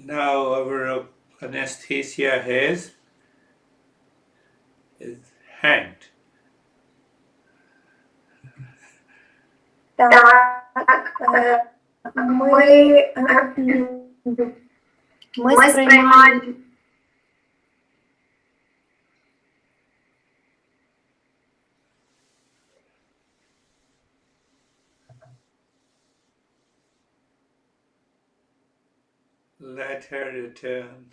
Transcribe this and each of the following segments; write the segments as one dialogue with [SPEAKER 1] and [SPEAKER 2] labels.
[SPEAKER 1] Now our anesthesia is hand.
[SPEAKER 2] Ми сприймаємо.
[SPEAKER 1] Let her return.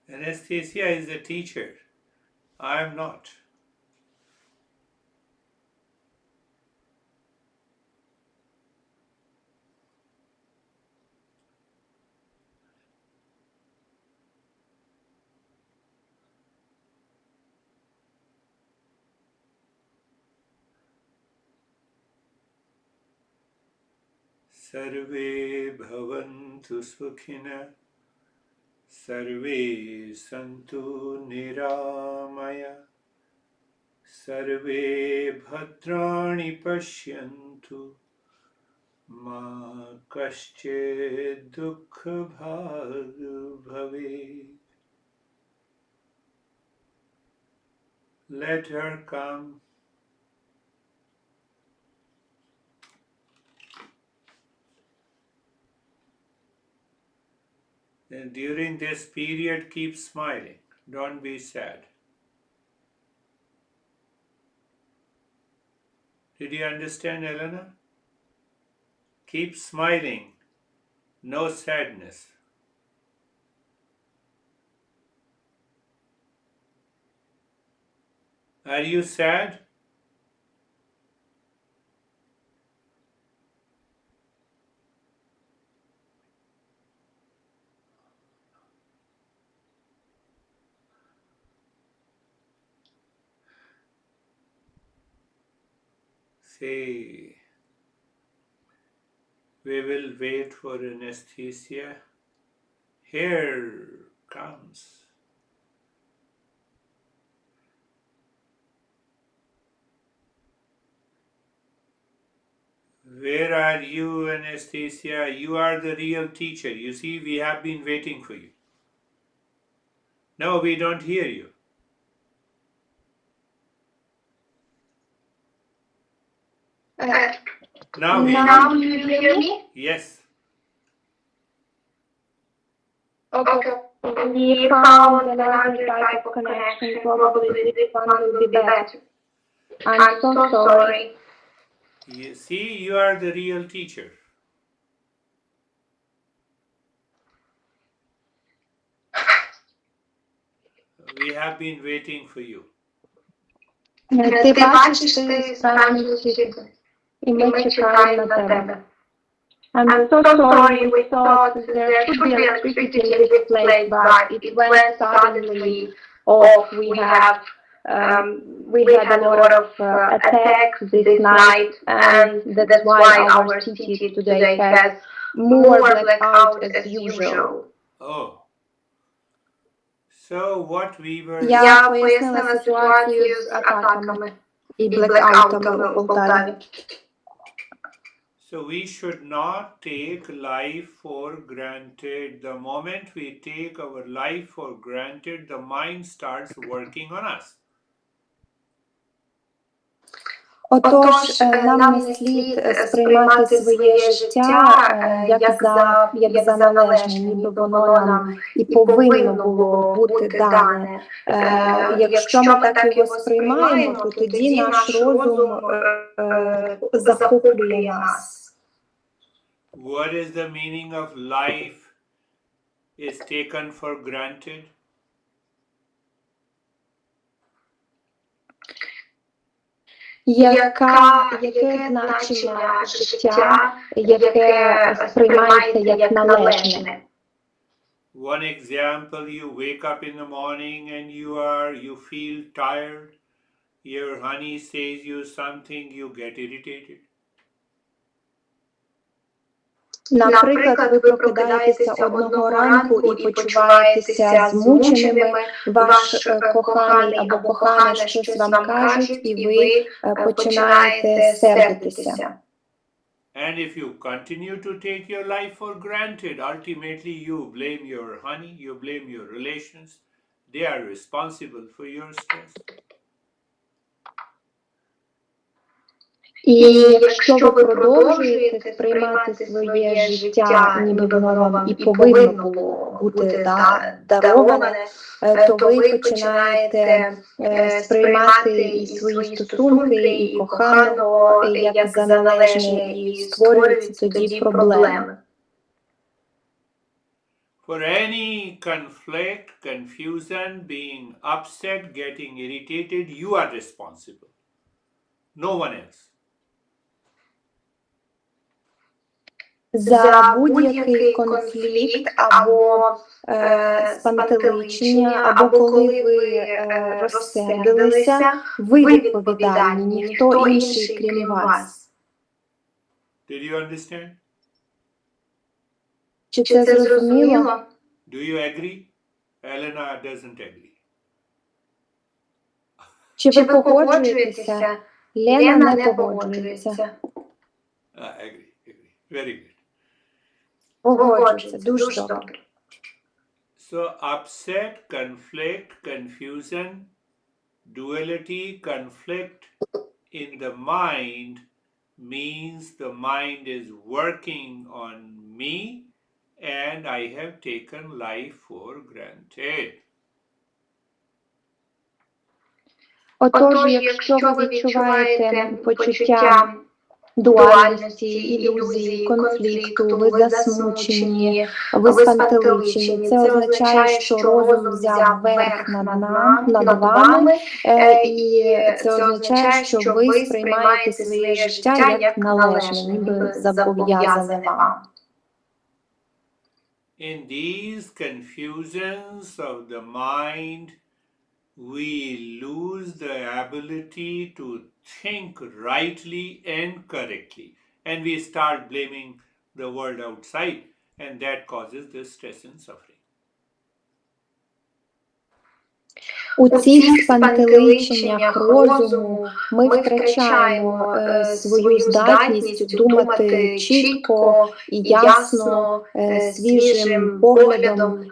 [SPEAKER 1] Anesthesia is the teacher. I am not. Sarve bhavantu sukhina, sarve santu niramaya, sarve bhadrani pashyantu, ma kaschid dukkha bhag bhavet. Let her come. And during this period, keep smiling. Don't be sad. Did you understand, Elena? Keep smiling. No sadness. Are you sad? Say, we will wait for anesthesia. Here comes. Where are you, anesthesia? You are the real teacher. You see, we have been waiting for you. No, we don't hear you. Now
[SPEAKER 2] you hear me?
[SPEAKER 1] Yes.
[SPEAKER 2] Okay. We found another type of connection. Probably this one will be better. I'm so sorry.
[SPEAKER 1] You see, you are the real teacher. We have been waiting for you.
[SPEAKER 2] Ти бачиш, ти справжній вчитель. І ми чекаємо на тебе. I'm so sorry, we thought there should be electricity in this place, but it went suddenly off. We had a lot of attacks this night, and that's why our city today has more blackout as usual.
[SPEAKER 1] Oh. So what we were...
[SPEAKER 2] Я пояснила ситуацію з атаками і блекаутами у Полтаві.
[SPEAKER 1] So we should not take life for granted. The moment we take our life for granted, the mind starts working on us.
[SPEAKER 3] Отож, нам не слід сприймати своє життя як за належне, ніби воно нам і повинно було бути дане. Якщо ми так його сприймаємо, то тоді наш розум захоплює нас.
[SPEAKER 1] What is the meaning of life is taken for granted?
[SPEAKER 3] Яке значення життя, яке сприймається як належне?
[SPEAKER 1] One example, you wake up in the morning and you feel tired. Your honey says you something, you get irritated.
[SPEAKER 3] Наприклад, ви прокидаєтеся одного ранку і почуваєтеся змученими, ваш коханий або кохана щось вам кажуть, і ви починаєте сердитися.
[SPEAKER 1] And if you continue to take your life for granted, ultimately you blame your honey, you blame your relations. They are responsible for your stress.
[SPEAKER 3] І якщо ви продовжуєте сприймати своє життя, ніби воно вам і повинно було бути дароване, то ви починаєте сприймати і свої стосунки, і коханого як за належне, і створюються тоді проблеми.
[SPEAKER 1] For any conflict, confusion, being upset, getting irritated, you are responsible. No one else.
[SPEAKER 3] За будь-який конфлікт або спантеличення, або коли ви розсердилися, ви відповідальні, ніхто інший, крім вас.
[SPEAKER 1] Did you understand?
[SPEAKER 3] Чи це зрозуміло?
[SPEAKER 1] Do you agree? Elena doesn't agree.
[SPEAKER 3] Чи ви погоджуєтеся? Лена не погоджується.
[SPEAKER 1] Agree, agree. Very good.
[SPEAKER 3] Погоджується, дуже добре.
[SPEAKER 1] So upset, conflict, confusion, duality, conflict in the mind means the mind is working on me and I have taken life for granted.
[SPEAKER 3] Отож, якщо ви відчуваєте почуття дуальності, ілюзії, конфлікту, ви засмучені, ви спантеличені, це означає, що розум взяв верх над вами, і це означає, що ви сприймаєте своє життя як належне, ніби зобов'язане вам.
[SPEAKER 1] In these confusions of the mind, we lose the ability to think rightly and correctly. And we start blaming the world outside, and that causes the stress and suffering.
[SPEAKER 3] У цих спантеличеннях розуму ми втрачаємо свою здатність думати чітко і ясно, свіжим поглядом,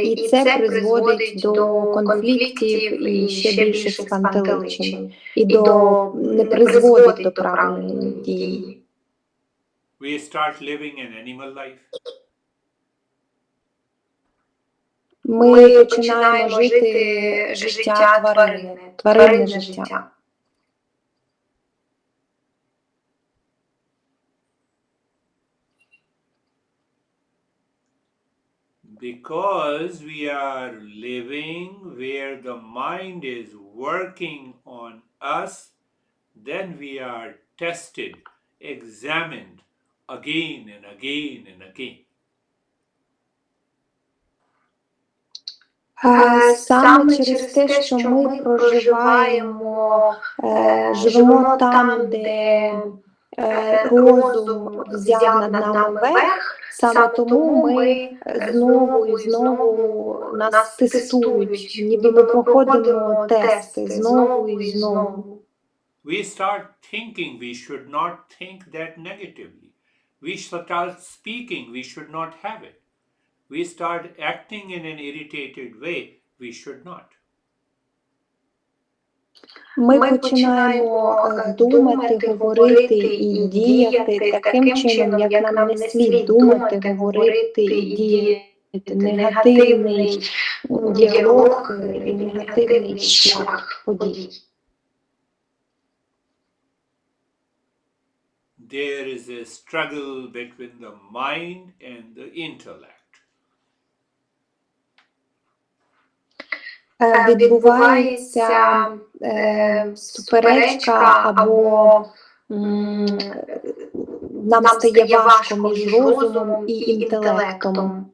[SPEAKER 3] і це призводить до конфліктів і ще більших спантеличень, і не призводить до правильної дії.
[SPEAKER 1] We start living an animal life.
[SPEAKER 3] Ми починаємо жити життя тваринне життя.
[SPEAKER 1] Because we are living where the mind is working on us, then we are tested, examined again and again and again.
[SPEAKER 3] Саме через те, що ми проживаємо, живемо там, де розум взяв над нами верх, саме тому ми знову і знову нас тестують, ніби ми проходимо тести знову і знову.
[SPEAKER 1] We start thinking we should not think that negatively. We start speaking we should not have it. We start acting in an irritated way we should not.
[SPEAKER 3] Ми починаємо думати, говорити і діяти таким чином, як нам не слід думати, говорити і діяти. Негативний діалог і негативний шлях подій.
[SPEAKER 1] There is a struggle between the mind and the intellect.
[SPEAKER 3] Відбувається суперечка або нам стає важко між розумом і інтелектом.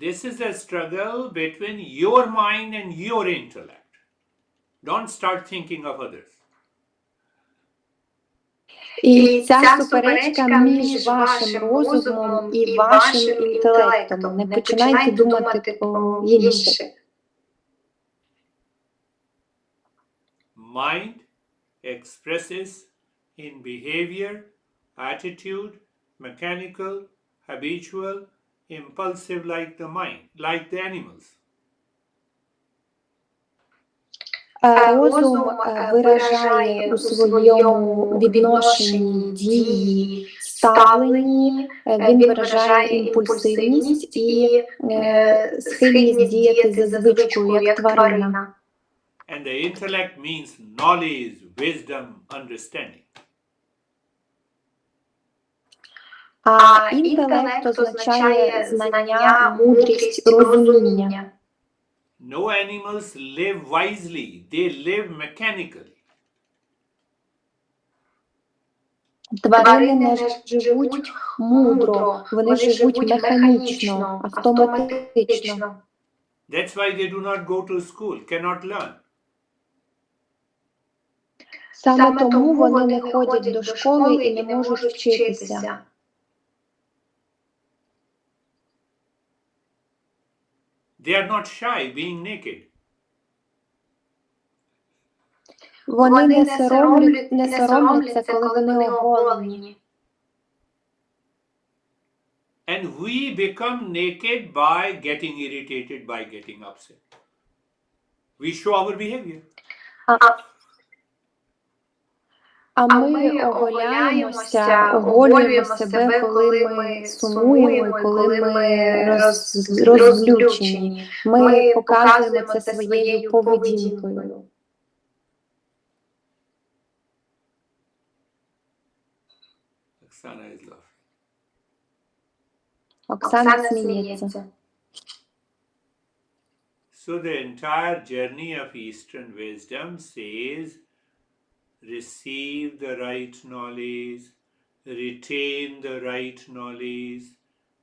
[SPEAKER 1] This is a struggle between your mind and your intellect. Don't start thinking of others.
[SPEAKER 3] І ця суперечка між вашим розумом і вашим інтелектом. Не починайте думати про інше.
[SPEAKER 1] Mind expresses in behavior, attitude, mechanical, habitual, impulsive like the mind, like the animals.
[SPEAKER 3] Розум виражає у своєму відношенні дії, ставленні, він виражає імпульсивність і схильність діяти за звичкою, як тварина.
[SPEAKER 1] And the intellect means knowledge, wisdom, understanding.
[SPEAKER 3] А інтелект означає знання, мудрість, розуміння.
[SPEAKER 1] No animals live wisely, they live mechanically.
[SPEAKER 3] Тварини не живуть мудро, вони живуть механічно, автоматично.
[SPEAKER 1] That's why they do not go to school, cannot learn.
[SPEAKER 3] Саме тому вони не ходять до школи і не можуть вчитися.
[SPEAKER 1] They are not shy being naked.
[SPEAKER 3] Вони не соромляться, коли вони оголені.
[SPEAKER 1] And we become naked by getting irritated, by getting upset. We show our behavior.
[SPEAKER 3] А ми оголюємо себе, коли ми сумуємо, коли ми розлючені. Ми показуємо це своєю поведінкою.
[SPEAKER 1] Oksana is laughing.
[SPEAKER 3] Оксана сміється.
[SPEAKER 1] So the entire journey of Eastern wisdom says, receive the right knowledge, retain the right knowledge.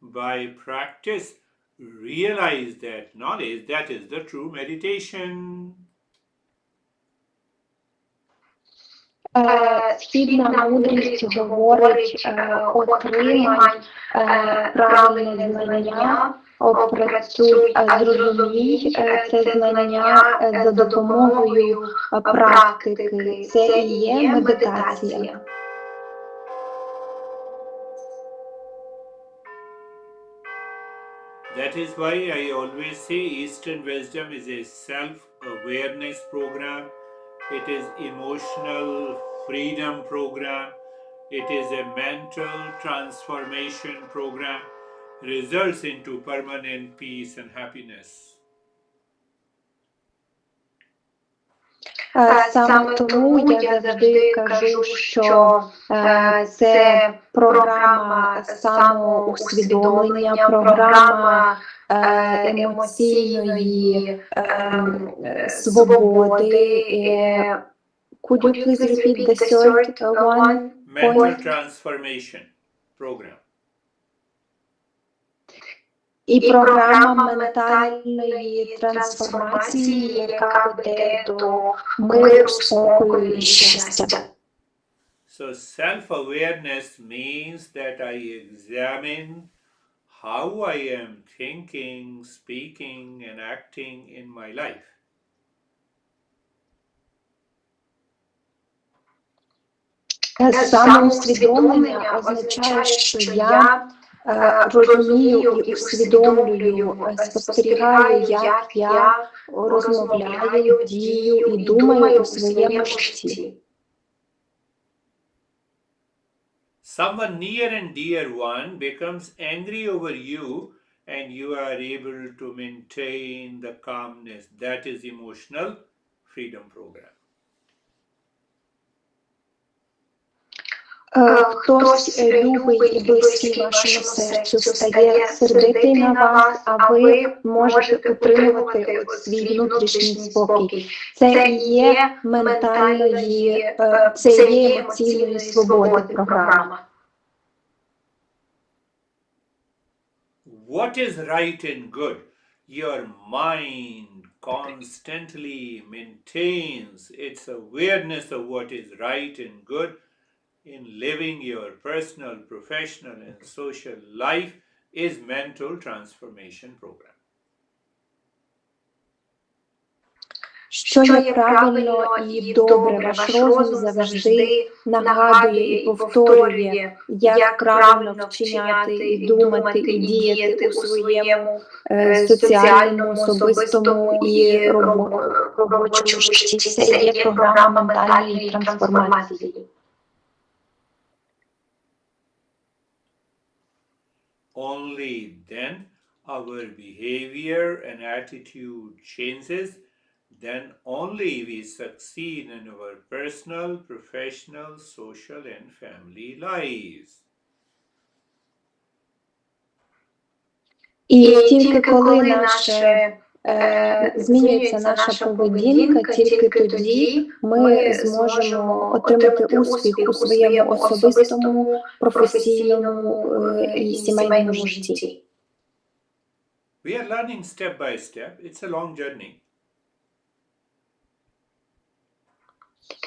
[SPEAKER 1] By practice, realize that knowledge, that is the true meditation.
[SPEAKER 3] Східна мудрість говорить, отримай правильне знання, опрацюй, зрозумій це знання за допомогою практики. Це і є медитація.
[SPEAKER 1] That is why I always say Eastern wisdom is a self-awareness program. It is emotional freedom program. It is a mental transformation program. Results into permanent peace and happiness.
[SPEAKER 3] Саме тому я завжди кажу, що це програма самоусвідомлення, програма емоційної свободи. Could you please repeat the third one?
[SPEAKER 1] Mental transformation program.
[SPEAKER 3] І програма ментальної трансформації, яка веде до миру, спокою і щастя.
[SPEAKER 1] So self-awareness means that I examine how I am thinking, speaking, and acting in my life.
[SPEAKER 3] Самоусвідомлення означає, що я розумію і усвідомлюю, спостерігаю, як я розмовляю, дію і думаю у своєму житті.
[SPEAKER 1] Someone near and dear one becomes angry over you and you are able to maintain the calmness. That is emotional freedom program.
[SPEAKER 3] Хтось любий і близький вашому серцю стає сердитий на вас, а ви можете утримувати свій внутрішній спокій. Це і є ментальної, це є емоційної свободи програма.
[SPEAKER 1] What is right and good? Your mind constantly maintains its awareness of what is right and good. in living your personal, professional, and social life is mental transformation program.
[SPEAKER 3] Що є правильно і добре, ваш розум завжди нагадує і повторює, як правильно вчиняти, і думати, і діяти у своєму соціальному, особистому і робочому житті. Це є програма ментальної трансформації.
[SPEAKER 1] Only then our behavior and attitude changes, then only we succeed in our personal, professional, social and family lives.
[SPEAKER 3] І тільки коли змінюється наша поведінка, тільки тоді ми зможемо отримати успіх у своєму особистому, професійному і сімейному житті.
[SPEAKER 1] We are learning step by step. It's a long journey.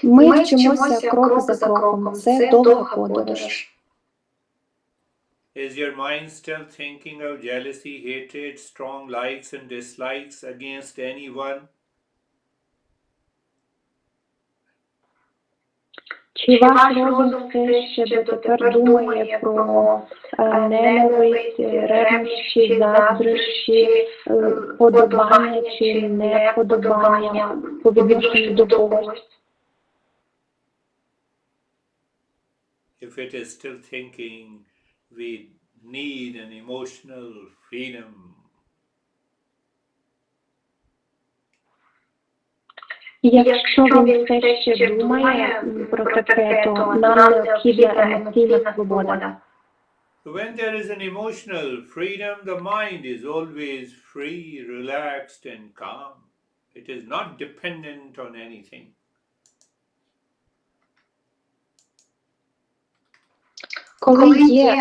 [SPEAKER 3] Ми вчимося крок за кроком. Це довга подорож.
[SPEAKER 1] Is your mind still thinking of jealousy, hatred, strong likes and dislikes against anyone?
[SPEAKER 2] Чи ваш розум все ще дотепер думає про ненависть, ревнощі, заздрощі, подобання чи неподобання по відношенню до когось?
[SPEAKER 1] If it is still thinking, we need an emotional freedom.
[SPEAKER 2] Якщо він все ще думає про таке, то нам необхідна емоційна свобода.
[SPEAKER 1] When there is an emotional freedom, the mind is always free, relaxed and calm. It is not dependent on anything.
[SPEAKER 3] Коли є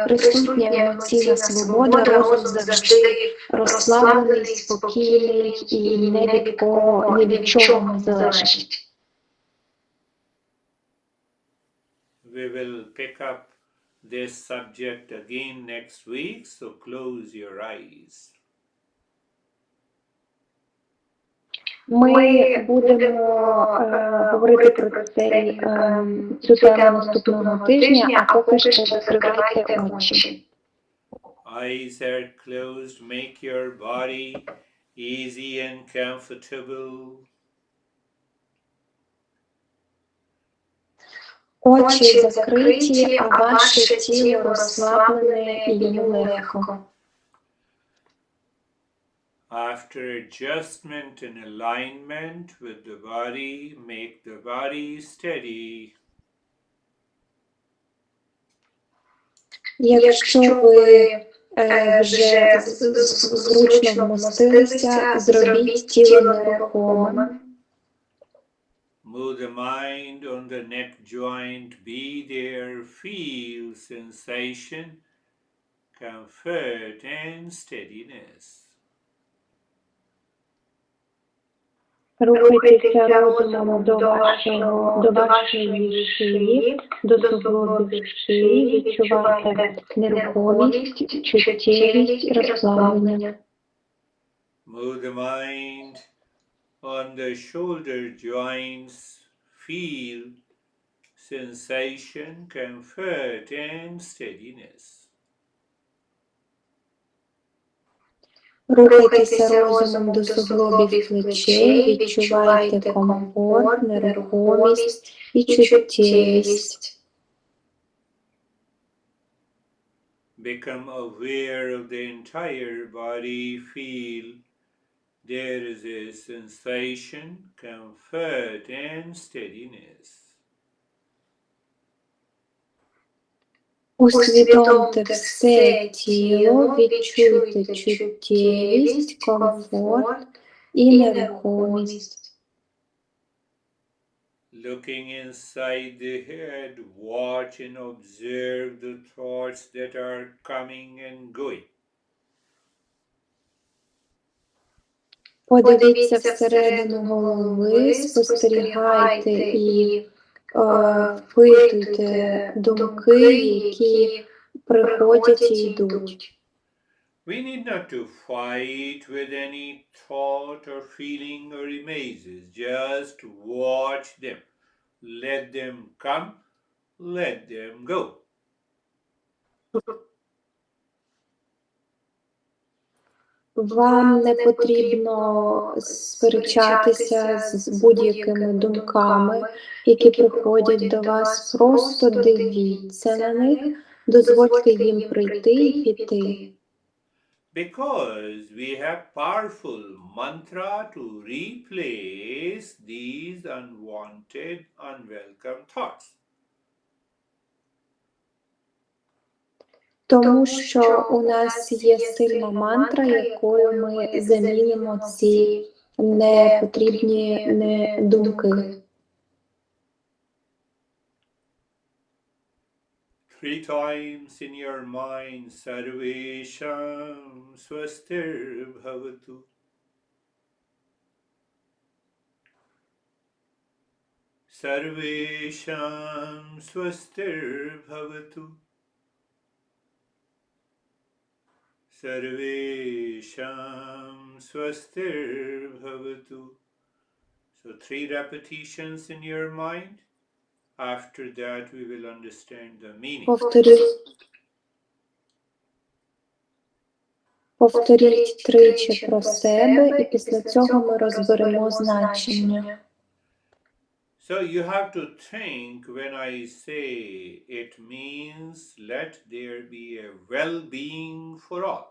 [SPEAKER 3] присутня емоційна свобода, розум завжди розслаблений, спокійний і ні від кого, ні від чого не залежить.
[SPEAKER 1] We will pick up this subject again next week, so close your eyes.
[SPEAKER 2] Ми будемо говорити про цю тему наступного тижня, а поки що закривайте очі.
[SPEAKER 1] Eyes are closed. Make your body easy and comfortable.
[SPEAKER 3] Очі закриті, а ваше тіло розслаблене і йому легко.
[SPEAKER 1] After adjustment and alignment with the body, make the body steady.
[SPEAKER 3] Якщо ви вже зручно вмостилися, зробіть тіло нерухомим.
[SPEAKER 1] Move the mind on the neck joint. Be there. Feel sensation, comfort and steadiness.
[SPEAKER 2] Рухайтеся розумом до вашої шиї, до суглобів шиї, відчувайте нерухомість, чуттєвість, розслаблення.
[SPEAKER 1] Move the mind on the shoulder joints. Feel sensation, comfort and steadiness.
[SPEAKER 3] Рухайтеся розумом до суглобів плечей, відчувайте комфорт, нерухомість і чуттєвість.
[SPEAKER 1] Become aware of the entire body. Feel there is a sensation, comfort and steadiness.
[SPEAKER 3] Усвідомте все тіло, відчуйте чуттєвість, комфорт і нерухомість.
[SPEAKER 1] Looking inside the head, watch and observe the thoughts that are coming and going.
[SPEAKER 3] Подивіться всередину голови, спостерігайте і впитуйте думки, які приходять і йдуть.
[SPEAKER 1] We need not to fight with any thought or feeling or images. Just watch them. Let them come. Let them go.
[SPEAKER 3] Вам не потрібно сперечатися з будь-якими думками, які приходять до вас. Просто дивіться на них, дозвольте їм прийти і піти.
[SPEAKER 1] Because we have powerful mantra to replace these unwanted, unwelcome thoughts.
[SPEAKER 3] Тому що у нас є сильна мантра, якою ми замінимо ці непотрібні думки.
[SPEAKER 1] 3 times in your mind, Sarvesham Swastir Bhavatu. Sarvesham Swastir Bhavatu. Sarvesham Swastir Bhavatu. So 3 repetitions in your mind. After that we will understand the meaning.
[SPEAKER 3] Повторіть тричі про себе, і після цього ми розберемо значення.
[SPEAKER 1] So you have to think when I say it means let there be a well-being for all.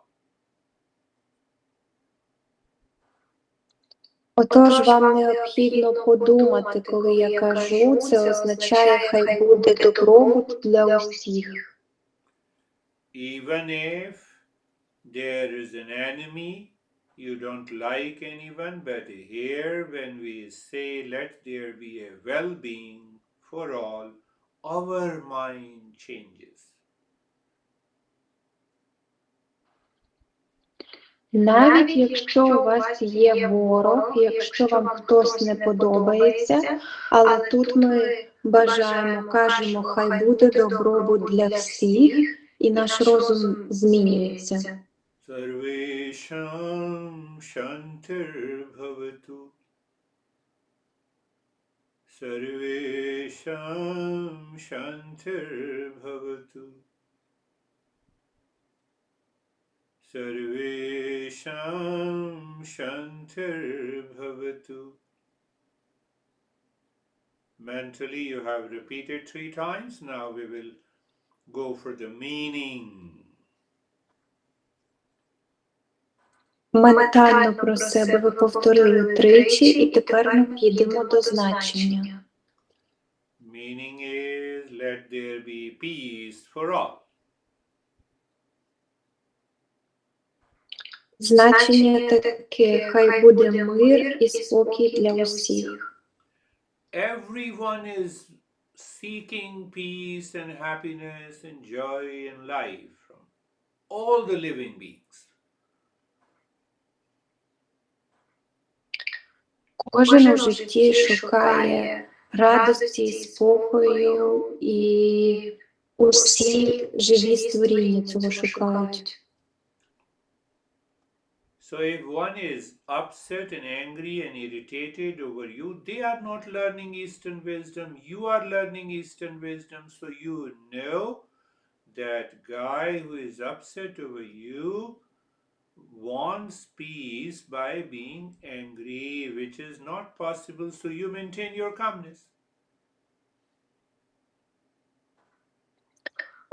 [SPEAKER 3] Отож, вам необхідно подумати, коли я кажу, це означає, хай буде добробут для усіх.
[SPEAKER 1] Even if there is an enemy, you don't like anyone, but here when we say let there be a well-being for all, our mind changes.
[SPEAKER 3] Навіть якщо у вас є ворог, якщо вам хтось не подобається, але тут ми бажаємо, кажемо, хай буде добробут для всіх, і наш розум змінюється.
[SPEAKER 1] Sarvesham Shantir Bhavatu. Sarvesham Shantir Bhavatu. Sarvesham Shantir Bhavatu. Mentally you have repeated 3 times. Now we will go for the meaning.
[SPEAKER 3] Ментально про себе ви повторили тричі, і тепер ми підемо до значення.
[SPEAKER 1] Meaning is let there be peace for all.
[SPEAKER 3] Значення таке, хай буде мир і спокій для усіх.
[SPEAKER 1] Everyone is seeking peace and happiness and joy in life from all the living beings.
[SPEAKER 3] Кожен у житті шукає радості і спокою, і усі живі створіння цього шукають.
[SPEAKER 1] So if one is upset and angry and irritated over you, they are not learning Eastern wisdom. You are learning Eastern wisdom. So you know that guy who is upset over you wants peace by being angry, which is not possible. So you maintain your calmness.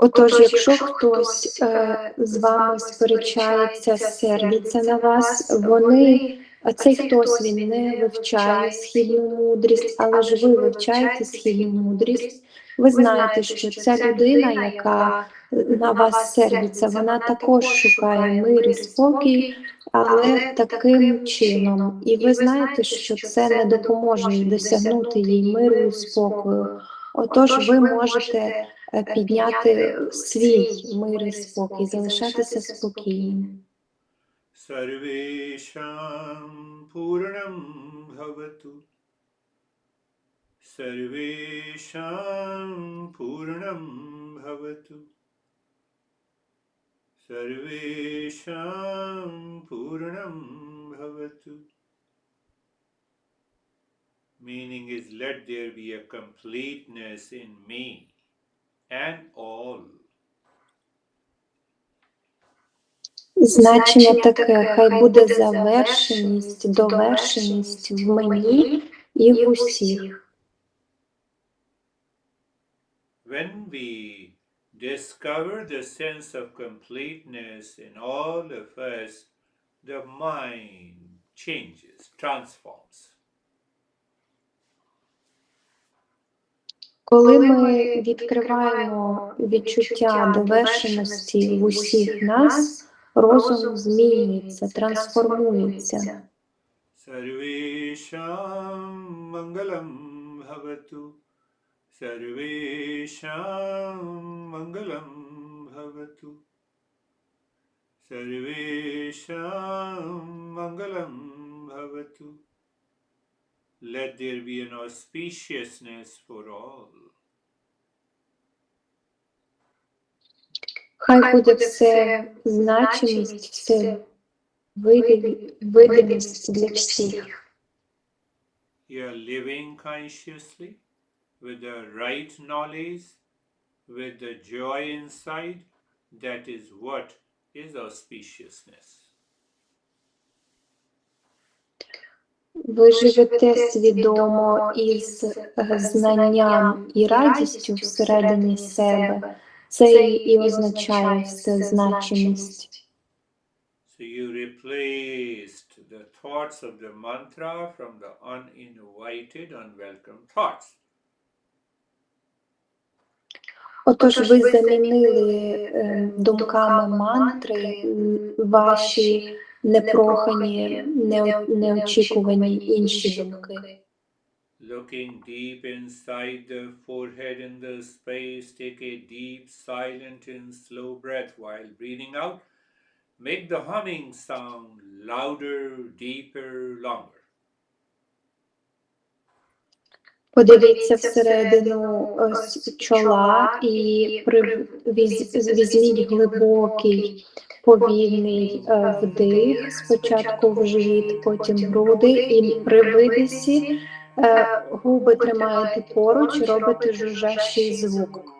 [SPEAKER 3] Отож, якщо хтось з вами сперечається, сердиться на вас, а цей хтось, він не вивчає східну мудрість, але ж ви вивчаєте східну мудрість, ви знаєте, що ця людина, яка на вас сердиться, вона також шукає мир і спокій, але таким чином. І ви знаєте, що це не допоможе їй досягнути їй миру і спокою. Отож, ви можете підняти свій мир і спокій, залишатися спокійним.
[SPEAKER 1] Sarvesham Purnam Bhavatu. Sarvesham Purnam Bhavatu. Sarvesham Purnam Bhavatu. Meaning is, let there be a completeness in me and all.
[SPEAKER 3] Значення таке: хай буде завершеність, довершеність в мені і в усіх.
[SPEAKER 1] When we discover the sense of completeness in all of us, the mind changes, transforms.
[SPEAKER 3] Коли ми відкриваємо відчуття довершеності в усіх нас, розум змінюється, трансформується.
[SPEAKER 1] Sarvesham Mangalam Bhavatu. Sarvesham Mangalam Bhavatu. Sarvesham Mangalam Bhavatu. Let there be an auspiciousness for all.
[SPEAKER 3] Хай буде все значимість, все видимість для всіх.
[SPEAKER 1] You are living consciously with the right knowledge, with the joy inside. That is what is auspiciousness.
[SPEAKER 3] Ви живете свідомо із знанням і радістю всередині себе. Це і означає всезначимість.
[SPEAKER 1] So you replaced the thoughts of the mantra from the uninvited, unwelcome thoughts.
[SPEAKER 3] Отож, ви замінили думками мантри ваші непрохані, неочікувані інші думки.
[SPEAKER 1] Looking deep inside the forehead in the space, take a deep, silent and slow breath while breathing out. Make the humming sound louder, deeper, longer.
[SPEAKER 3] Подивіться всередину чола і візьміть глибокий, повільний вдих, спочатку в живіт, потім в груди, і при видисі губи тримаєте поруч, робите жужжащий звук.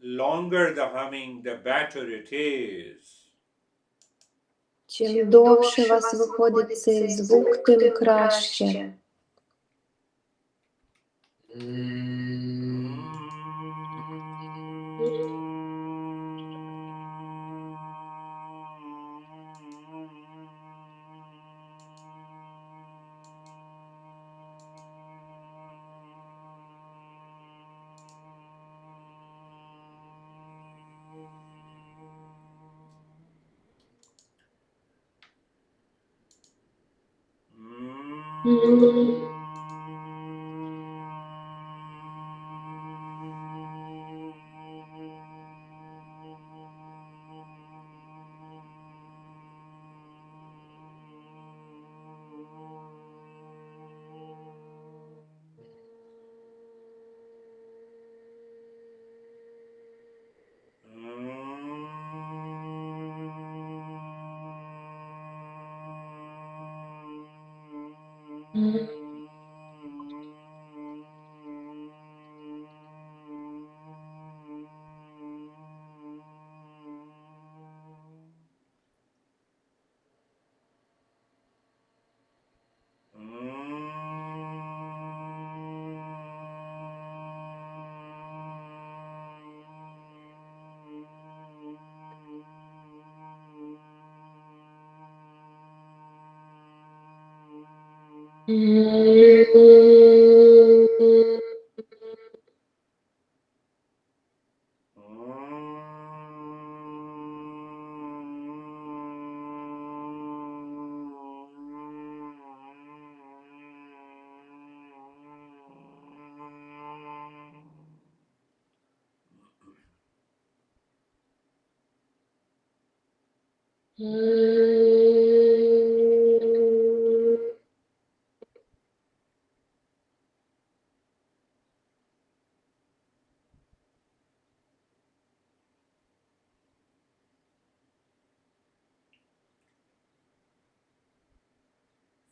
[SPEAKER 1] Longer the humming, the better it is.
[SPEAKER 3] Чим довше у вас виходить цей звук, тим краще.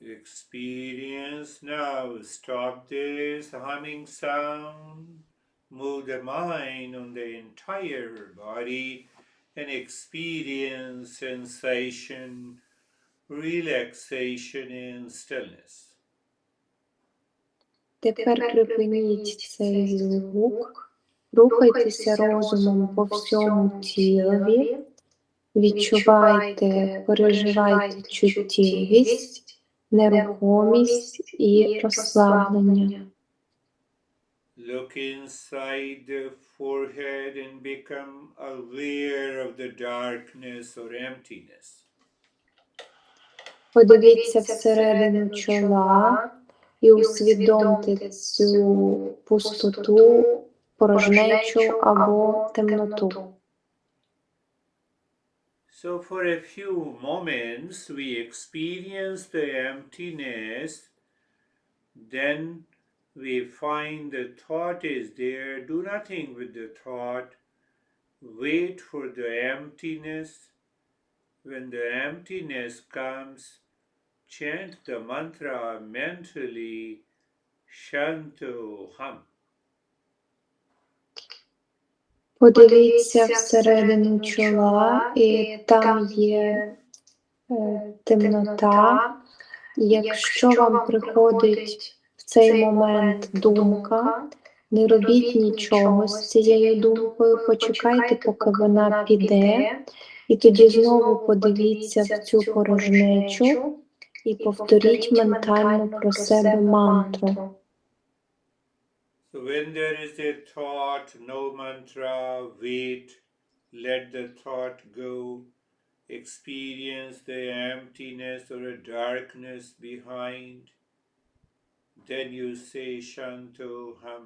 [SPEAKER 1] Experience now. Stop this humming sound. Move the mind on the entire body and experience sensation, relaxation and stillness.
[SPEAKER 3] Тепер припиніть цей звук, рухайтеся розумом по всьому тілові, відчувайте, переживайте чуттєвість, нерухомість і розслаблення.
[SPEAKER 1] Look inside the forehead and become aware of the darkness or emptiness.
[SPEAKER 3] Подивіться всередину чола і усвідомте цю пустоту, порожнечу або темноту.
[SPEAKER 1] So for a few moments we experience the emptiness, then we find the thought is there, do nothing with the thought, wait for the emptiness. When the emptiness comes, chant the mantra mentally, Shanto Ham.
[SPEAKER 3] Подивіться всередину чола, і там є темнота. Якщо вам приходить в цей момент думка, не робіть нічого з цією думкою, почекайте, поки вона піде, і тоді знову подивіться в цю порожнечу і повторіть ментально про себе мантру.
[SPEAKER 1] So when there is a thought, no mantra, wait, let the thought go, experience the emptiness or a darkness behind, then you say Shanto Ham.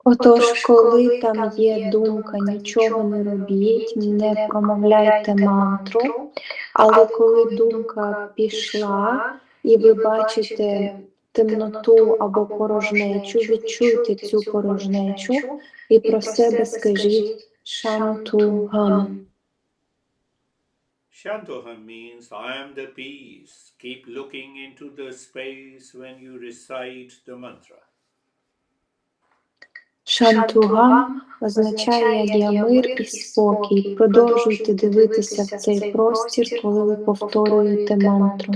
[SPEAKER 3] Отож, коли там є думка, нічого не робіть, не промовляйте мантру, але коли думка пішла, і ви бачите темноту або порожнечу, відчуйте цю порожнечу і про себе скажіть «Шантугам».
[SPEAKER 1] Shantoham means I am the peace. Keep looking into the space when you recite the mantra.
[SPEAKER 3] Шантугам означає «я мир і спокій». Продовжуйте дивитися в цей простір, коли ви повторюєте мантру.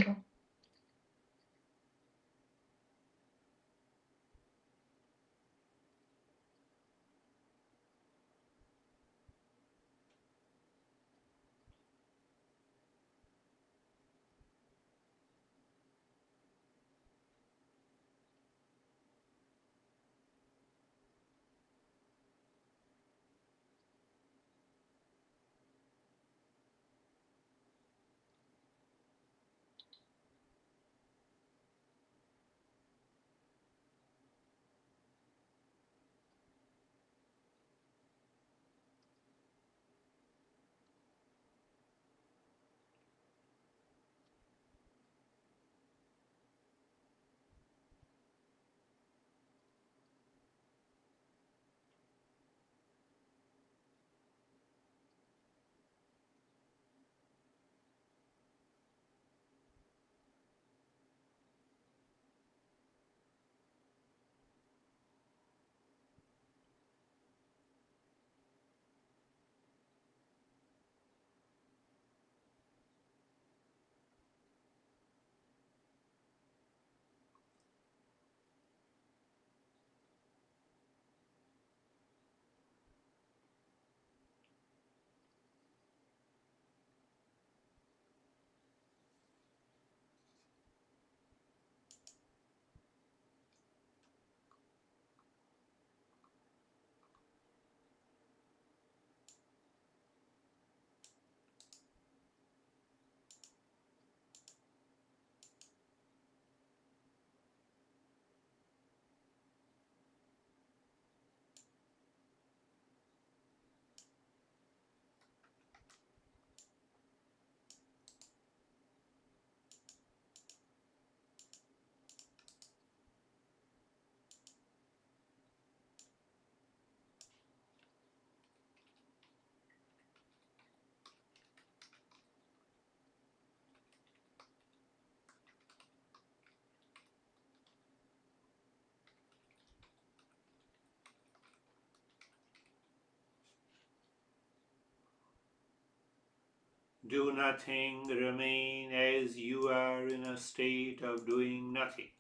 [SPEAKER 1] Do nothing, remain as you are in a state of doing nothing.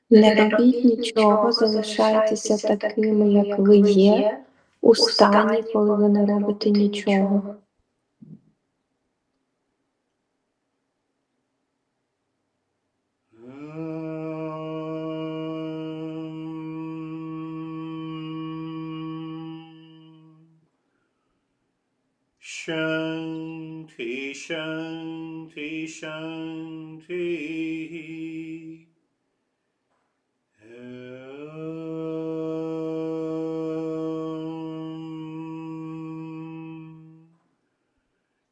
[SPEAKER 3] Не робіть нічого, залишайтеся такими, як ви є, у стані, коли ви не робите нічого.
[SPEAKER 1] Shanti, Shanti, Shanti.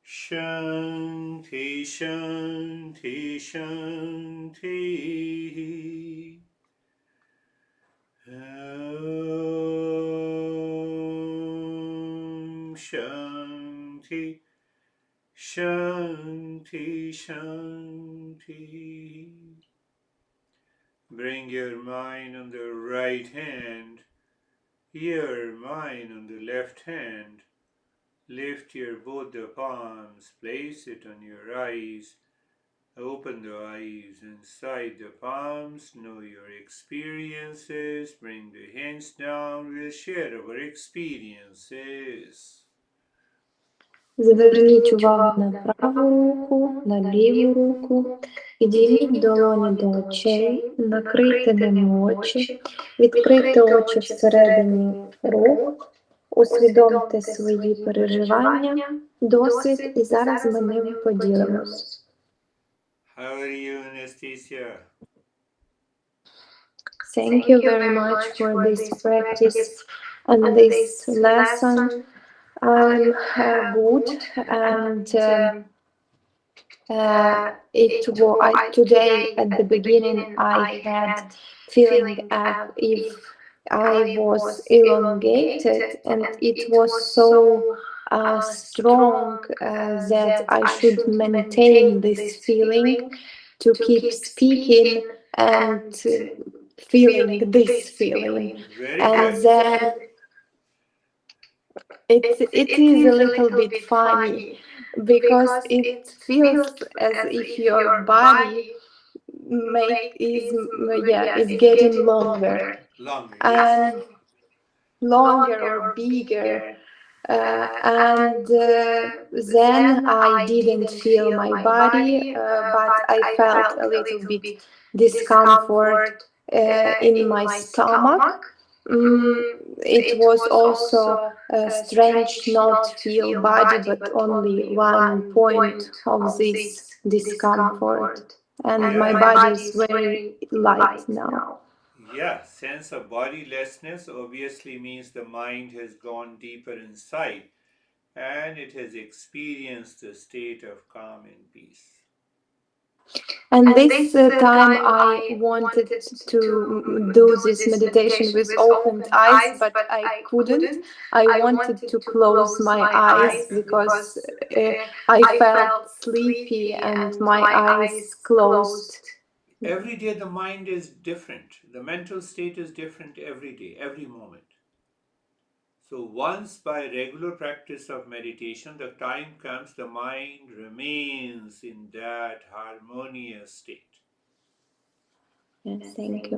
[SPEAKER 1] Shanti, Shanti, Shanti. Shanti, Shanti, Shanti. Bring your mind on the right hand, your mind on the left hand. Lift your both the palms, place it on your eyes. Open the eyes inside the palms, know your experiences. Bring the hands down, we'll share our experiences.
[SPEAKER 3] Зверніть увагу на праву руку, на ліву руку, підійміть долоні до очей, накрийте ними очі, відкрийте очі всередині рук, усвідомте свої переживання, досвід, і зараз ми ним поділимось.
[SPEAKER 1] How are you, Anastasia?
[SPEAKER 3] Thank you very much for this practice and this lesson. I'm good, and today at the beginning I had feeling if I was elongated, and it was so strong that I should maintain this feeling to keep speaking and feeling this feeling, and then it is a little bit funny because it feels as if your body is getting longer and longer or bigger, and then I didn't feel my body, but I felt a little bit discomfort in my stomach. It was also strange not feel body, but only one point of this discomfort, and my body is very light now.
[SPEAKER 1] Yeah, sense of bodilessness obviously means the mind has gone deeper inside and it has experienced a state of calm and peace.
[SPEAKER 3] And this time I wanted to do this meditation with opened eyes, but I couldn't. I wanted to close my eyes because I felt sleepy and my eyes closed.
[SPEAKER 1] Every day the mind is different. The mental state is different every day, every moment. So once by regular practice of meditation, the time comes, the mind remains in that harmonious state.
[SPEAKER 3] Yes, thank you.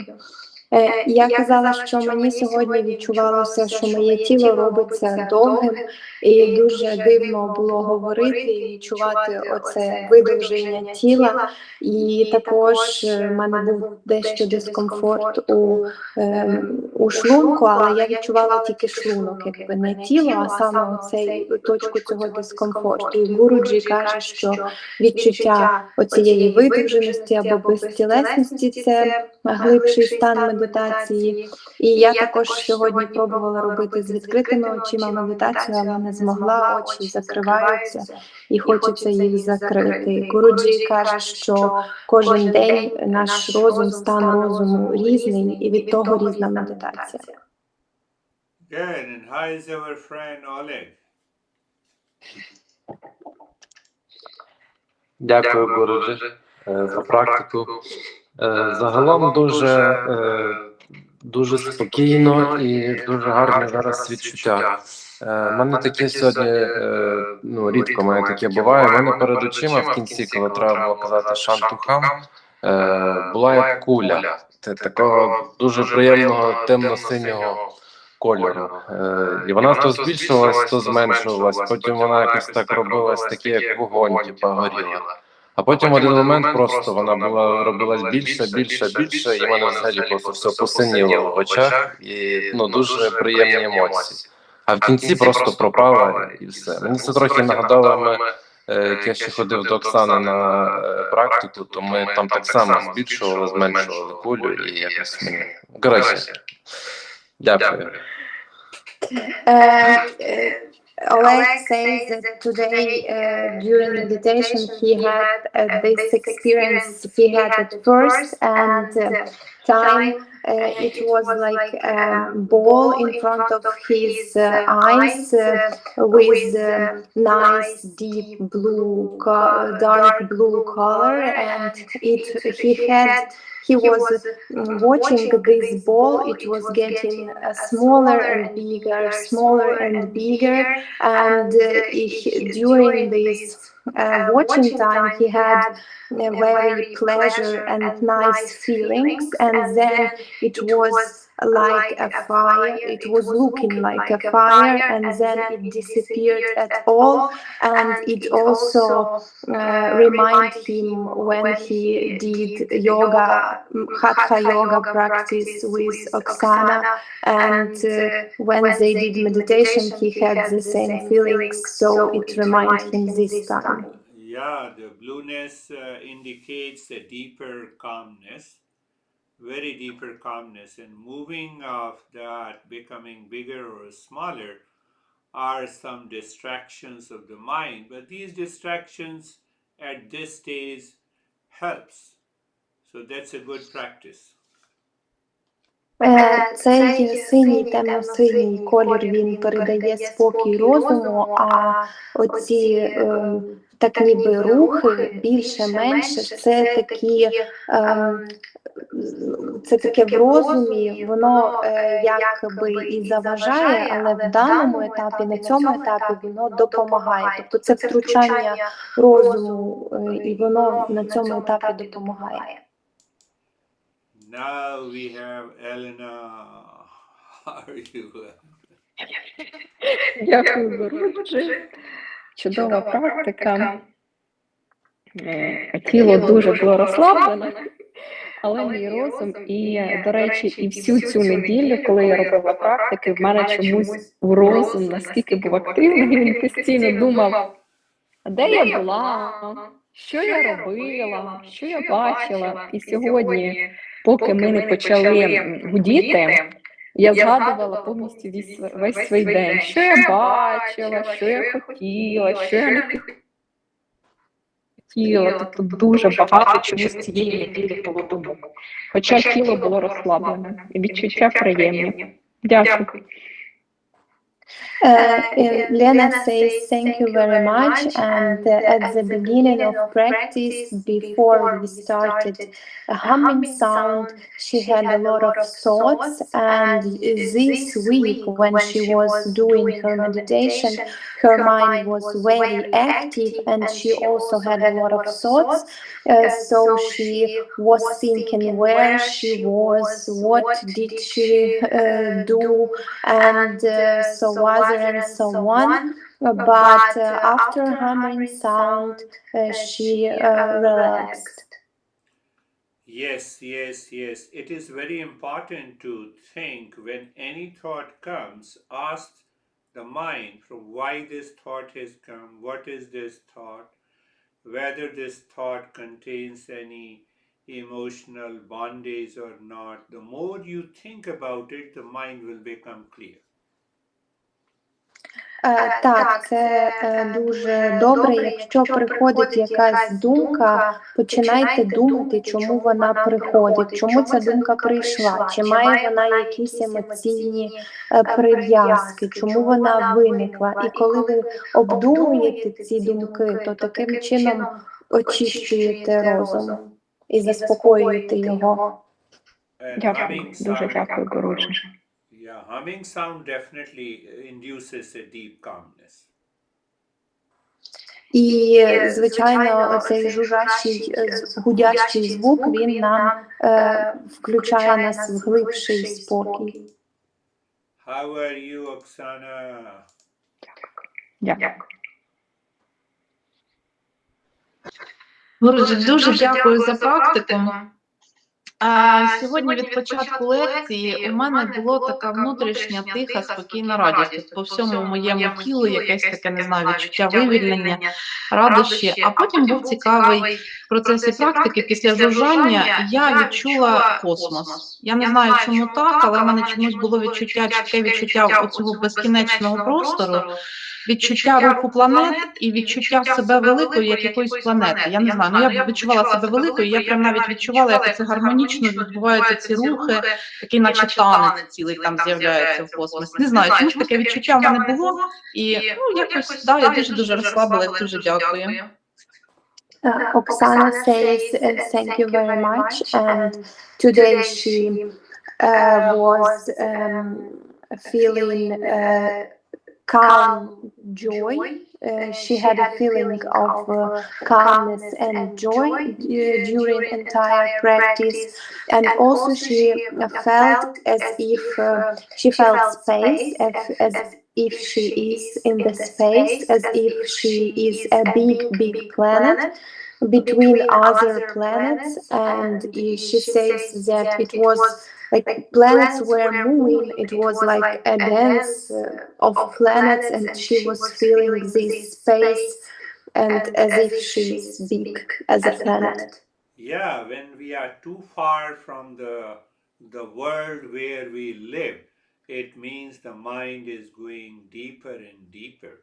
[SPEAKER 3] Я казала, що мені сьогодні відчувалося, що моє тіло робиться довгим, і дуже дивно було говорити і відчувати оце видовження тіла. І також в мене був дещо дискомфорт у шлунку, але я відчувала тільки шлунок, якби не тіло, а саме оцей точку цього дискомфорту. І Гуруджі каже, що відчуття оцієї видовженості або безтілесності – це глибший стан медитації. І я також сьогодні пробувала робити з відкритими очима медитацію, але не змогла, очі закриваються і хочеться їх закрити. Гуруджі каже, що кожен день наш розум, стан розуму різний, і від того різна медитація.
[SPEAKER 1] Good. And how is our friend Oleg?
[SPEAKER 4] Дякую, Гуруджі, за практику. Загалом дуже спокійно і дуже гарне зараз відчуття. У мене таке сьогодні, рідко мене таке буває. У мене перед очима в кінці, коли треба було казати шантухам, була як куля. Такого дуже приємного темно-синього кольору. І вона то збільшувалась, то зменшувалась. Потім вона якось так робилась, таке як вогонь, горіла. А потім в один момент просто вона робилась більше, і в мене взагалі просто все посиніло в очах, і дуже приємні емоції. А в кінці просто пропала і все. Мені це трохи нагадало, як я ще ходив до Оксани на практику, то ми там так само збільшували, зменшували кулю і якось мені. Коротше, дякую.
[SPEAKER 3] Oleg says that today during meditation he had this experience he had at first, and time it was like a ball in front of his eyes with nice deep blue dark blue color, and he was watching this ball. It was getting smaller and bigger, and during this watching time he had very pleasure and nice feelings, and then it was like a fire, it was looking like a fire, and then it disappeared at all. And it also reminded him when he did hatha yoga practice with Oksana, and when they did meditation he had the same feelings, so it reminded him this time.
[SPEAKER 1] Yeah, the blueness indicates a deeper calmness, very deeper calmness, and moving of that, becoming bigger or smaller, are some distractions of the mind, but these distractions at this stage helps. So that's a good practice.
[SPEAKER 3] Цей синій, темно-синій колір, він передає спокій розуму, а оці так ніби рухи, більше-менше, це таке в розумі, воно якби і заважає, але в даному етапі, на цьому етапі воно допомагає. Тобто це втручання розуму, і воно на цьому етапі допомагає.
[SPEAKER 1] Now we have Elena. How are you?
[SPEAKER 5] Дякую, Гіріш. Чудова практика. Тіло дуже було розслаблене, але мій розум. І, до речі, і всю цю неділю, коли я робила практики, в мене чомусь розум наскільки був активний, він постійно думав, де я була, що я робила, що я бачила. І сьогодні, поки ми не почали гудіти, я згадувала повністю весь свій день, що я бачила, що я хотіла, що я не хотіла. Тобто дуже багато чогось цієї неділі було думок. Хоча тіло було розслаблене і відчуття приємні. Дякую.
[SPEAKER 3] Lena says thank you very much, and at the beginning of practice, before we started a humming sound, she had a lot of thoughts, and this week when she was doing her meditation, her mind was very active and she also had a lot of thoughts, so she was thinking where she was, what did she do, and so other and so on, but after humming sound she relaxed.
[SPEAKER 1] Yes. It is very important to think when any thought comes, ask the mind from why this thought has come, what is this thought, whether this thought contains any emotional bondage or not. The more you think about it, the mind will become clear.
[SPEAKER 3] Так, це дуже добре. Якщо приходить якась думка, починайте думати, чому вона приходить, чому ця думка прийшла, чи має вона якісь емоційні прив'язки, чому вона виникла. І коли ви обдумуєте ці думки, то таким чином очищуєте розум і заспокоюєте його.
[SPEAKER 5] Дякую, дуже дякую, Гіріш.
[SPEAKER 1] Yeah, humming sound definitely induces a deep calmness.
[SPEAKER 3] І, звичайно, цей жужжащий, гудящий звук, він нам включає нас в глибший спокій.
[SPEAKER 1] How are you, Oksana?
[SPEAKER 5] Дякую.
[SPEAKER 6] Гурджі, дуже дякую за практику. Сьогодні від початку лекції у мене була така внутрішня, тиха, спокійна радість. По всьому моєму тілу якесь таке, не знаю, відчуття вивільнення, радощі. А потім був цікавий в процесі практики, після жужжання я відчула космос. Я не знаю, чому так, але в мене чомусь було відчуття, чітке відчуття оцього безкінечного простору, відчуття руху планет і відчуття себе великою, як якоїсь планети. Я не знаю, я відчувала себе великою, я прям навіть відчувала, як це гармонічно відбуваються ці рухи, такий наче танець цілий там з'являється в космосі. Не знаю, чомусь таке відчуття в мене було, і якось, я дуже розслабилась, дуже дякую.
[SPEAKER 3] Oksana says thank you very much, and today she was feeling calm joy. She had a feeling of calmness and joy during entire practice, and also she felt as if she felt space, as if she is in the space, as if she is a big planet between other planets, and she says that it was like planets were moving, it was like a dance of planets, and she was feeling this space and as if she is big as a planet.
[SPEAKER 1] Yeah, when we are too far from the world where we live, it means the mind is going deeper and deeper.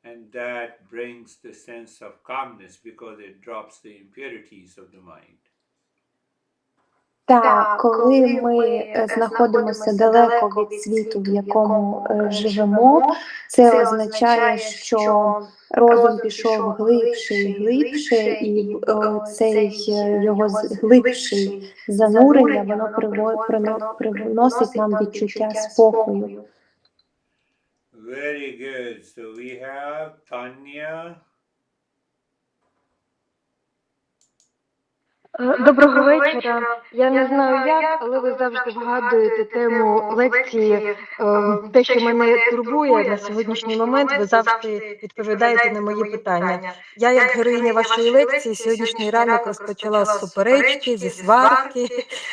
[SPEAKER 1] And that brings the sense of calmness because it drops the impurities of the mind.
[SPEAKER 3] Так, коли ми знаходимося далеко від світу, в якому живемо, це означає, що розум пішов глибше і глибше, і цей його глибший занурення, воно приносить нам відчуття спокою.
[SPEAKER 1] Very good. So we have Tanya.
[SPEAKER 7] Доброго вечора. Я не знаю як, але ви завжди вгадуєте тему лекції. Те, що мене турбує на сьогоднішній момент, ви завжди відповідаєте на мої питання. Я, як героїня вашої лекції, сьогоднішній ранок розпочала з суперечки, зі сварки.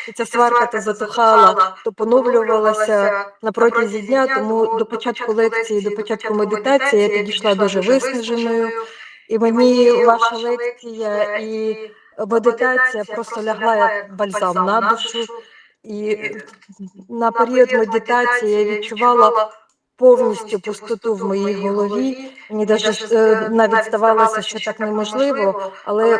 [SPEAKER 7] І ця сварка то затухала, то поновлювалася на протязі дня, тому до початку лекції, до початку медитації я підійшла дуже виснаженою. І мені ваша лекція і медитація просто лягла як бальзам на душу. І на період медитації я відчувала повністю пустоту в моїй голові. Мені навіть здавалося, що так неможливо, але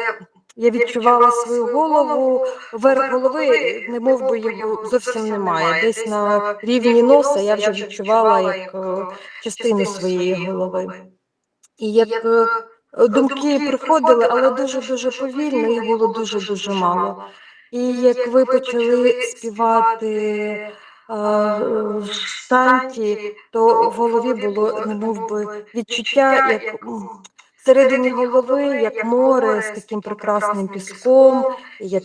[SPEAKER 7] я відчувала свою голову, верх голови, немов би його зовсім немає. Десь на рівні носа я вже відчувала як частину своєї голови. І як думки приходили, але дуже повільно, їх було дуже мало. І як ви почали співати штанті, то в голові було немов би відчуття, як всередині голови, як море з таким прекрасним піском, як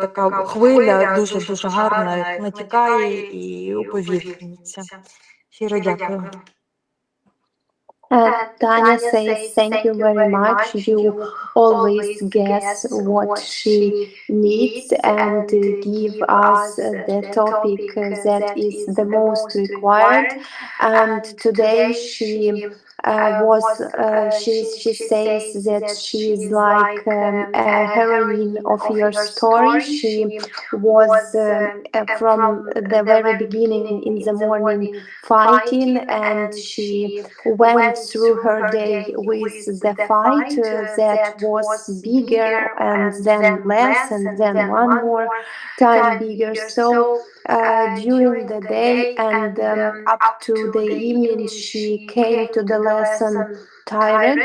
[SPEAKER 7] така хвиля дуже гарна, як натікає і уповільнюється. Щиро дякую.
[SPEAKER 3] Tanya says, thank you very much. You always guess what she needs and give us the topic that is the most required. And today she she says that she is like a heroine of your story. She was from the very beginning in the morning fighting, and she went through her day with the fight that was bigger and then less and then one more time bigger. So during the day and up to the evening she came to the lesson tired.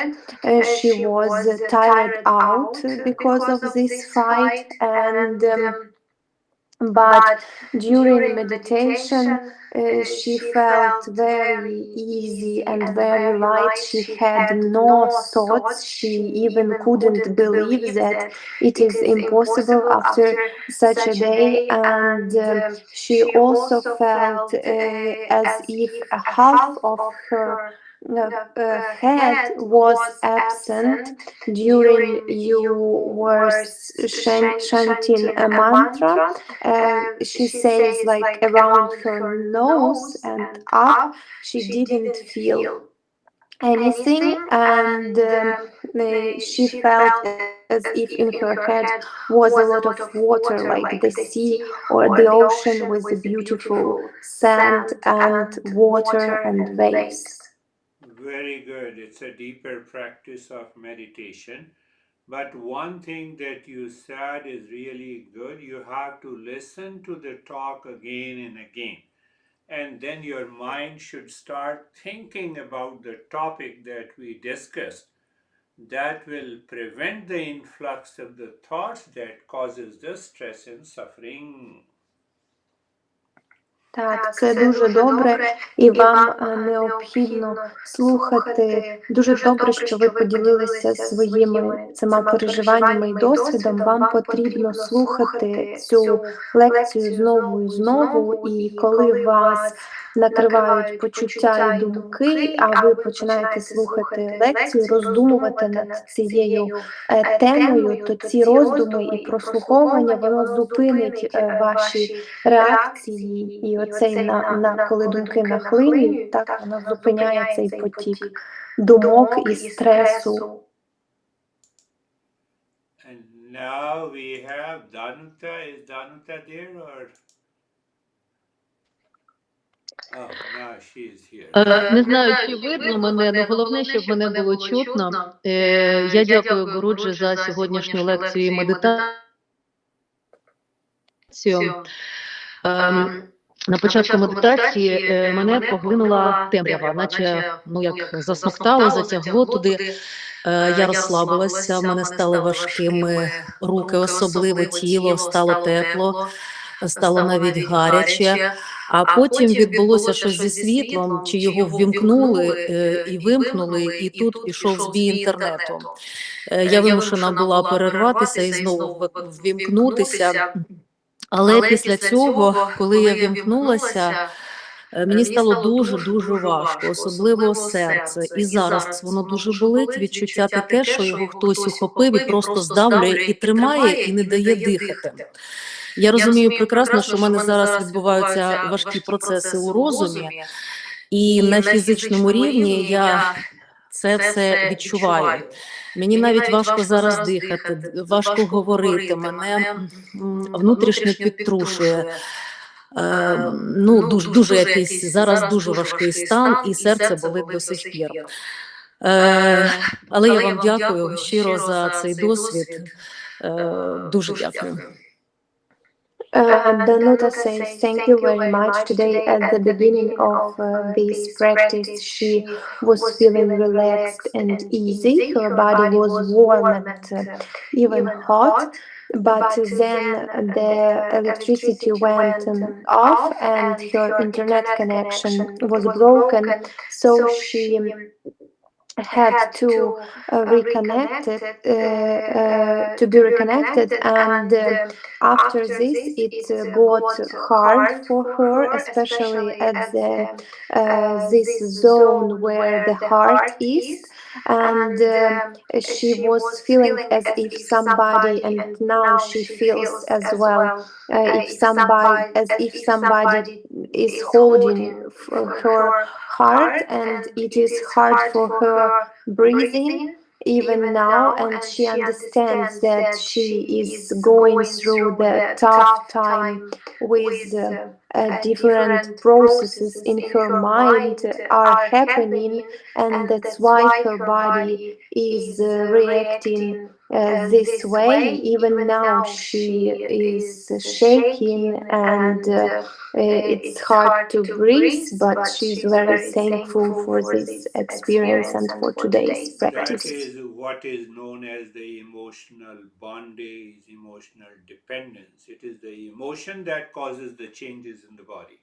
[SPEAKER 3] She was tired out because of this fight, and but during meditation she felt very easy and very light. She had no thoughts. She even couldn't believe that it is impossible after such a day, and she also felt as if a half of her head was absent during you were chanting a mantra. She says like around her nose and up she didn't feel anything, and she felt as if in her head was a lot of water, like the sea or the ocean with the beautiful sand and water and waves.
[SPEAKER 1] Very good. It's a deeper practice of meditation. But one thing that you said is really good. You have to listen to the talk again and again. And then your mind should start thinking about the topic that we discussed. That will prevent the influx of the thoughts that causes the stress and suffering.
[SPEAKER 3] Так, це дуже добре, і вам необхідно слухати. Дуже добре, що ви поділилися своїми цими переживаннями і досвідом. Вам потрібно слухати цю лекцію знову і знову, і коли вас накривають почуття і думки, а ви починаєте слухати лекцію, роздумувати над цією темою, то ці роздуми і прослуховування, воно зупинить ваші реакції, і оцей, коли думки нахлинюють, так, воно зупиняє цей потік думок і стресу.
[SPEAKER 1] And now we have Danuta. Is Danuta there or? Oh, now she is here.
[SPEAKER 8] Не знаю, чи видно мене, але головне, щоб мене було чутно. Я дякую Гуруджі за сьогоднішню лекцію і медитацію. На початку медитації мене поглинула темрява, наче як засмоктало, затягло туди. Я розслабилася, в мене стали важкими руки, особливо тіло, стало тепло, стало навіть гаряче. А потім відбулося щось зі світлом, чи його ввімкнули і вимкнули, і тут пішов збій інтернету. Я вимушена була перерватися і знову ввімкнутися. Але після цього, коли я ввімкнулася, мені стало дуже-дуже важко, особливо серце. І зараз воно дуже болить, відчуття таке, що його хтось ухопив і просто здавлює і тримає, і не дає дихати. Я розумію прекрасно, що в мене зараз відбуваються важкі процеси у розумі, і на фізичному рівні я це все відчуваю. Мені навіть важко зараз дихати, важко говорити, мене внутрішньо підтрушує. Дуже якийсь зараз дуже важкий стан, і серце болить до сих пір. Але я вам дякую щиро за цей досвід. Дуже дякую.
[SPEAKER 3] Danuta says, thank you very much. Today at the beginning of this practice, she was feeling relaxed and easy. Her body was warm and even hot. But then the electricity went off and her internet connection was broken. So she had to to be reconnected, and after this it got hard for her, especially at this zone where the heart is, and she was feeling as if somebody, and now she feels as well, if somebody is holding her heart, and it is hard for her breathing even now, and she understands that she is going through the tough time with different processes in her mind are happening, and that's why her body is reacting this way. Even now she is shaking and it's hard to breathe, but she's very thankful for this experience and for today's practice.
[SPEAKER 1] That is what is known as the emotional bondage, emotional dependence. It is the emotion that causes the changes in the body.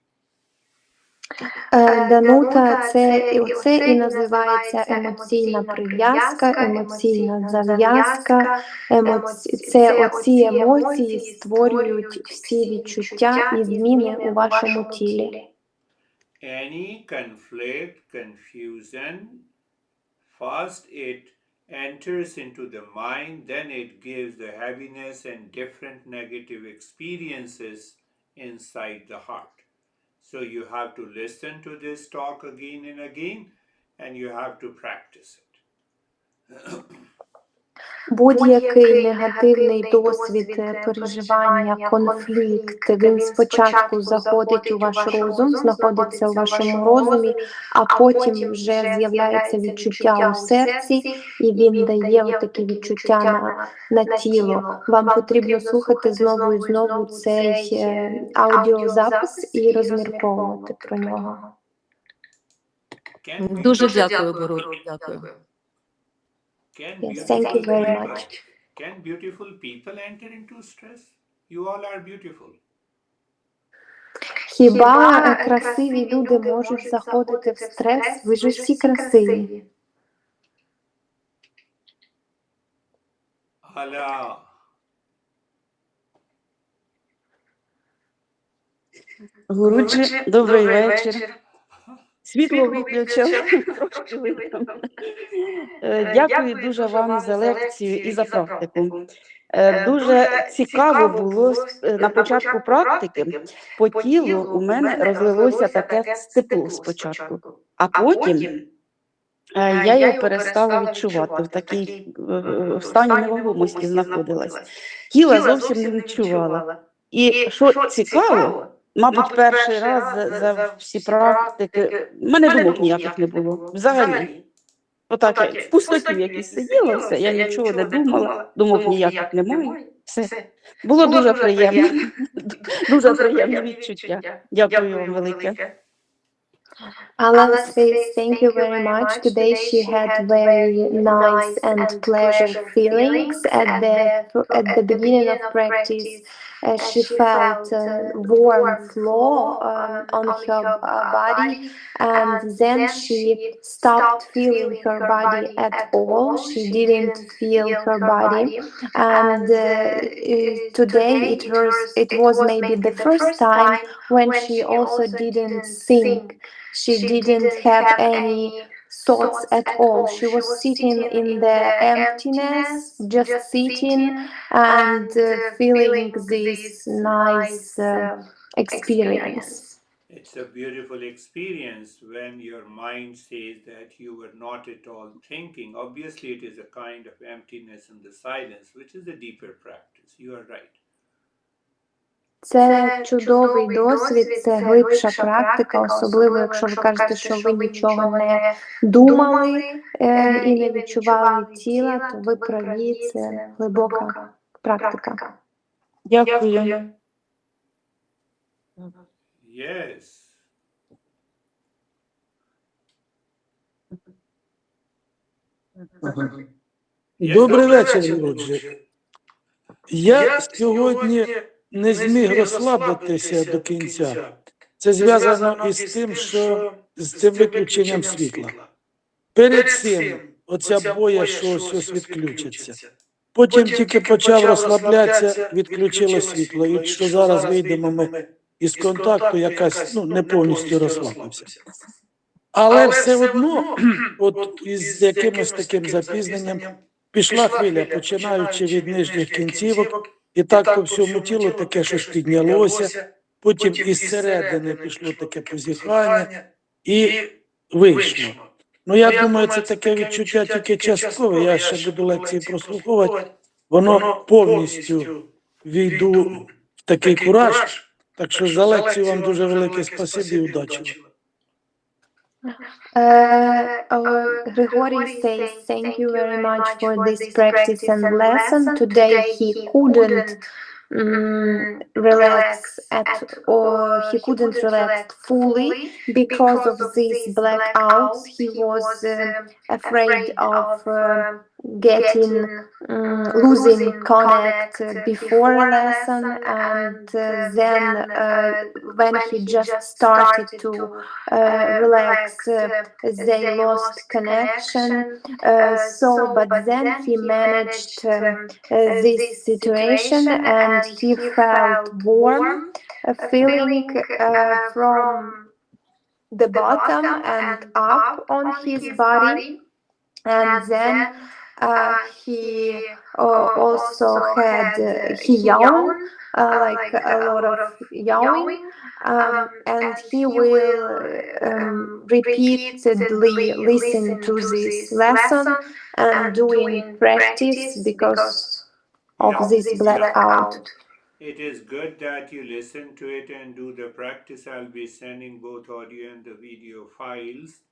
[SPEAKER 3] Данута, це і називається емоційна прив'язка, емоційна зав'язка. Це оці емоції створюють всі відчуття і зміни у вашому тілі.
[SPEAKER 1] Any conflict, confusion, first it enters into the mind, then it gives the heaviness and different negative experiences inside the heart. So you have to listen to this talk again and again, and you have to practice it.
[SPEAKER 3] Будь-який негативний досвід переживання, конфлікт, він спочатку заходить у ваш розум, знаходиться у вашому розумі, а потім вже з'являється відчуття у серці, і він дає такі відчуття на тіло. Вам потрібно слухати знову і знову цей аудіозапис і розмірковувати про нього.
[SPEAKER 8] Дуже дякую, Беру. Дякую.
[SPEAKER 3] Yes, thank you very much.
[SPEAKER 1] Can beautiful people enter into stress? You all are beautiful.
[SPEAKER 3] Хіба красиві люди можуть заходити в стрес? Ви ж усі красиві.
[SPEAKER 1] Allah.
[SPEAKER 9] Гуруджі, добрий вечір. Світло виключив, трошки видно. Дякую дуже вам за лекцію і за практику. Дуже цікаво було на початку практики, по тілу у мене розлилося таке тепло спочатку, а потім я його перестала відчувати, в стані невагомості знаходилась. Тіла зовсім не відчувала. І що цікаво, мабуть, перший раз за всі практики, в мене думок ніяких не було, взагалі. Отак, в пустоті якісь сиділа, все, я нічого не думала, думок ніяких немає, все. Було дуже приємно, дуже приємне відчуття. Дякую вам велике.
[SPEAKER 3] Allah says thank you very much. Today she had very nice and pleasure feelings at the beginning of practice. She felt warm flow on her body, and then she stopped feeling her body at all. She didn't feel her body, and today it was maybe the first time when she also didn't think. She didn't have any thoughts at all. She was sitting in the emptiness, just sitting and feeling this nice experience.
[SPEAKER 1] It's a beautiful experience when your mind says that you were not at all thinking. Obviously, it is a kind of emptiness in the silence, which is a deeper practice. You are right.
[SPEAKER 3] Це чудовий досвід, це глибша практика, особливо якщо ви кажете, що ви нічого не думали і не відчували тіла, то ви праві, це глибока практика.
[SPEAKER 9] Дякую.
[SPEAKER 1] Yes.
[SPEAKER 10] Добрий вечір, Гіріш. Я сьогодні не зміг розслабитися до кінця. Це зв'язано із тим, що з цим виключенням світла. Перед цим оця боя, що ось відключиться. Потім тільки почав розслаблятися, відключило світло. І що зараз вийдемо ми із контакту, якась, не повністю розслабився. Але все одно, от із якимось таким запізненням, пішла хвиля, починаючи від нижніх кінцівок, і так по всьому тілу таке щось піднялося, потім із середини пішло таке позіхання і вийшло. Я думаю, це таке відчуття тільки часткове, я ще буду лекції прослуховувати, воно повністю війду в такий кураж, так що за лекцію вам дуже велике спасибі і удачі.
[SPEAKER 3] Grigori says, thank you very much for this practice and lesson. Today he couldn't relax he couldn't relax fully because of these blackouts. He was afraid of losing connect before a lesson, and then when he just started to relax, they lost connection. But then he managed this situation, and he felt warm feeling from the bottom and up on his body. And then he also had he yawned, like a lot of yawning, and he will repeatedly listen to this lesson and doing practice because of this blackout.
[SPEAKER 1] It is good that you listen to it and do the practice. I'll be sending both audio and the video files.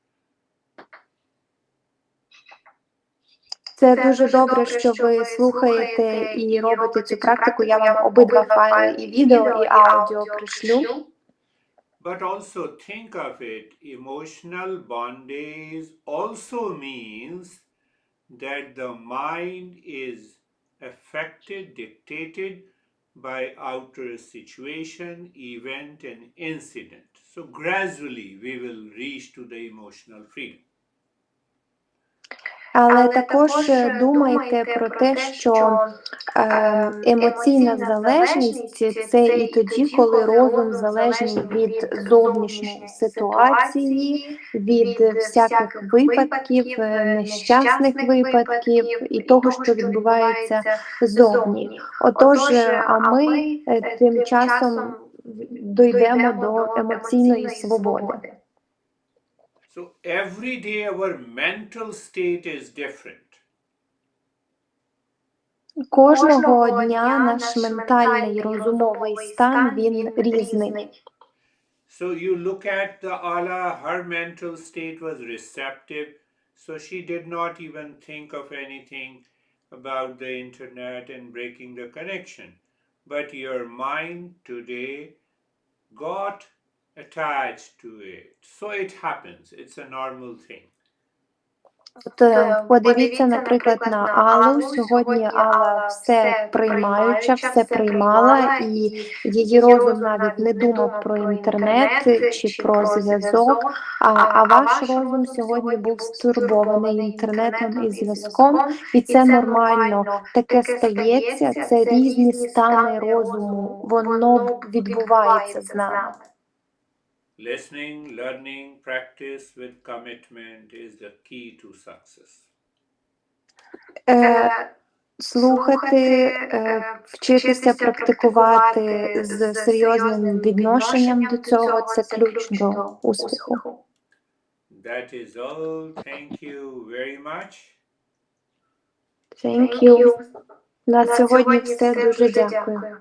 [SPEAKER 3] Це дуже добре, що ви слухаєте і робите цю практику. Я вам обидва файли, і відео, і аудіо пришлю.
[SPEAKER 1] But also think of it, emotional bondage also means that the mind is affected, dictated by outer situation, event and incident. So gradually we will reach to the emotional freedom.
[SPEAKER 3] Але також думайте про те, що емоційна залежність – це і тоді, коли розум залежний від зовнішньої ситуації, від всяких випадків, нещасних випадків і того, що відбувається зовні. Отож, а ми тим часом дійдемо до емоційної свободи.
[SPEAKER 1] So every day our mental state is different.
[SPEAKER 3] Кожного дня наш ментальний розумовий стан, він різний.
[SPEAKER 1] So you look at the Allah, her mental state was receptive, so she did not even think of anything about the internet and breaking the connection. But your mind today got attached to it. So it happens. It's a normal thing.
[SPEAKER 3] Подивіться, наприклад, на Аллу. Сьогодні Алла все приймаюча, все приймала, і її розум навіть не думав про інтернет чи про зв'язок, а ваш розум сьогодні був стурбований інтернетом і зв'язком, і це нормально. Таке стається, це різні стани розуму, воно відбувається з нами.
[SPEAKER 1] Listening, learning, practice with commitment is the key to success.
[SPEAKER 3] Слухати, вчитися практикувати з серйозним відношенням до цього – це ключ до успіху.
[SPEAKER 1] That is all. Thank you very much.
[SPEAKER 3] Thank you. На сьогодні все. Дуже дякую.